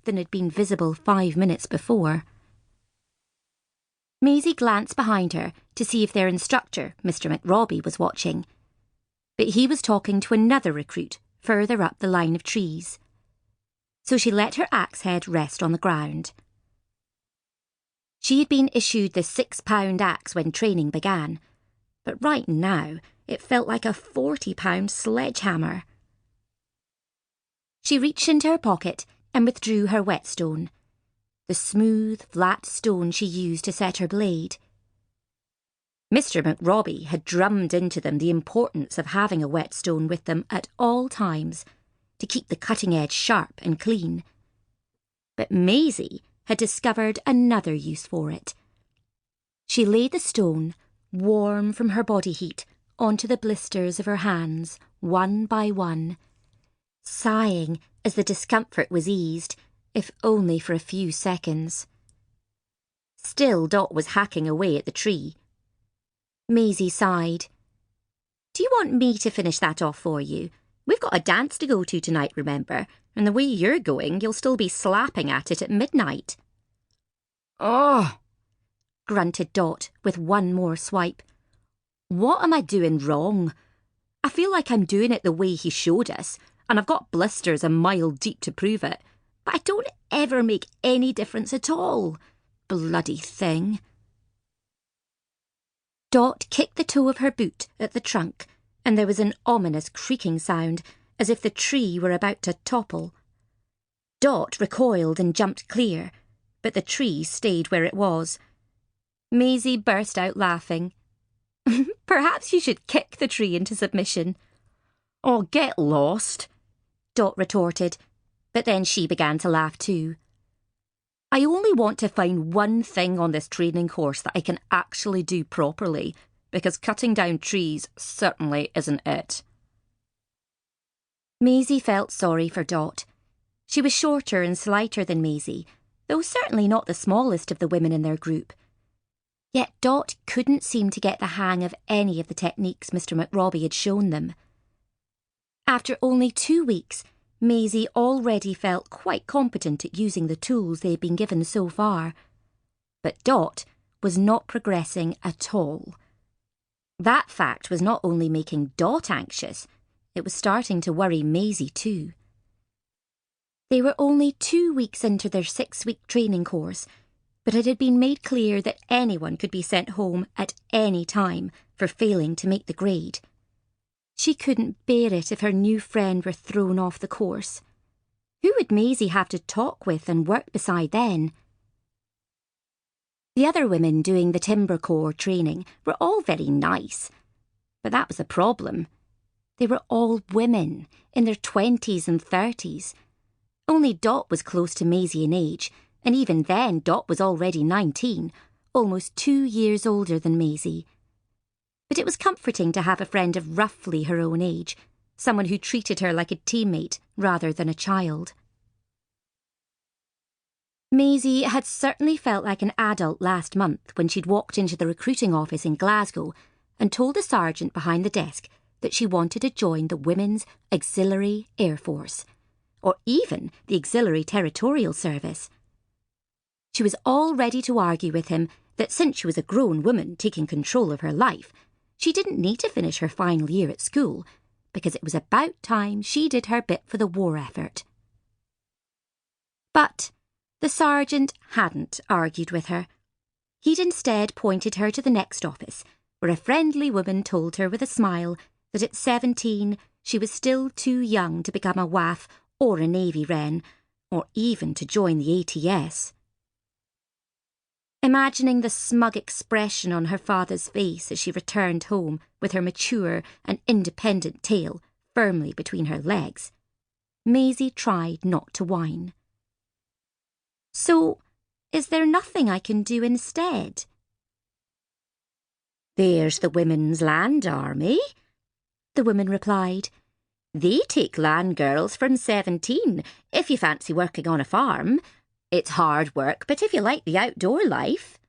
than had been visible 5 minutes before. Maisie glanced behind her to see if their instructor, Mr. McRobbie, was watching. But he was talking to another recruit further up the line of trees. So she let her axe head rest on the ground. She had been issued the £6 axe when training began, but right now it felt like a £40 sledgehammer. She reached into her pocket and withdrew her whetstone, the smooth, flat stone she used to set her blade. Mr. McRobbie had drummed into them the importance of having a whetstone with them at all times to keep the cutting edge sharp and clean. But Maisie had discovered another use for it. She laid the stone, warm from her body heat, onto the blisters of her hands, one by one, sighing as the discomfort was eased, if only for a few seconds. Still Dot was hacking away at the tree. Maisie sighed. "Do you want me to finish that off for you? We've got a dance to go to tonight, remember, and the way you're going, you'll still be slapping at it at midnight." "Oh!" grunted Dot with one more swipe. "What am I doing wrong? I feel like I'm doing it the way he showed us, and I've got blisters a mile deep to prove it, but I don't ever make any difference at all. Bloody thing." Dot kicked the toe of her boot at the trunk, and there was an ominous creaking sound, as if the tree were about to topple. Dot recoiled and jumped clear, but the tree stayed where it was. Maisie burst out laughing. "Perhaps you should kick the tree into submission." "Oh, get lost," Dot retorted, but then she began to laugh too. "I only want to find one thing on this training course that I can actually do properly, because cutting down trees certainly isn't it." Maisie felt sorry for Dot. She was shorter and slighter than Maisie, though certainly not the smallest of the women in their group. Yet Dot couldn't seem to get the hang of any of the techniques Mr. McRobbie had shown them. After only 2 weeks, Maisie already felt quite competent at using the tools they had been given so far. But Dot was not progressing at all. That fact was not only making Dot anxious, it was starting to worry Maisie too. They were only 2 weeks into their 6-week training course, but it had been made clear that anyone could be sent home at any time for failing to make the grade. She couldn't bear it if her new friend were thrown off the course. Who would Maisie have to talk with and work beside then? The other women doing the Timber Corps training were all very nice, but that was a problem. They were all women, in their 20s and 30s. Only Dot was close to Maisie in age, and even then Dot was already 19, almost 2 years older than Maisie. But it was comforting to have a friend of roughly her own age, someone who treated her like a teammate rather than a child. Maisie had certainly felt like an adult last month when she'd walked into the recruiting office in Glasgow and told the sergeant behind the desk that she wanted to join the Women's Auxiliary Air Force, or even the Auxiliary Territorial Service. She was all ready to argue with him that since she was a grown woman taking control of her life, she didn't need to finish her final year at school, because it was about time she did her bit for the war effort. But the sergeant hadn't argued with her. He'd instead pointed her to the next office, where a friendly woman told her with a smile that at 17 she was still too young to become a WAF or a Navy Wren, or even to join the ATS. Imagining the smug expression on her father's face as she returned home with her mature and independent tail firmly between her legs, Maisie tried not to whine. "So, is there nothing I can do instead?" "There's the Women's Land Army," the woman replied. "They take land girls from 17 if you fancy working on a farm. It's hard work, but if you like the outdoor life."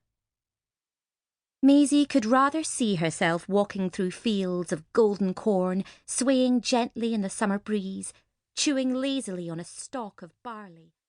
Maisie could rather see herself walking through fields of golden corn, swaying gently in the summer breeze, chewing lazily on a stalk of barley.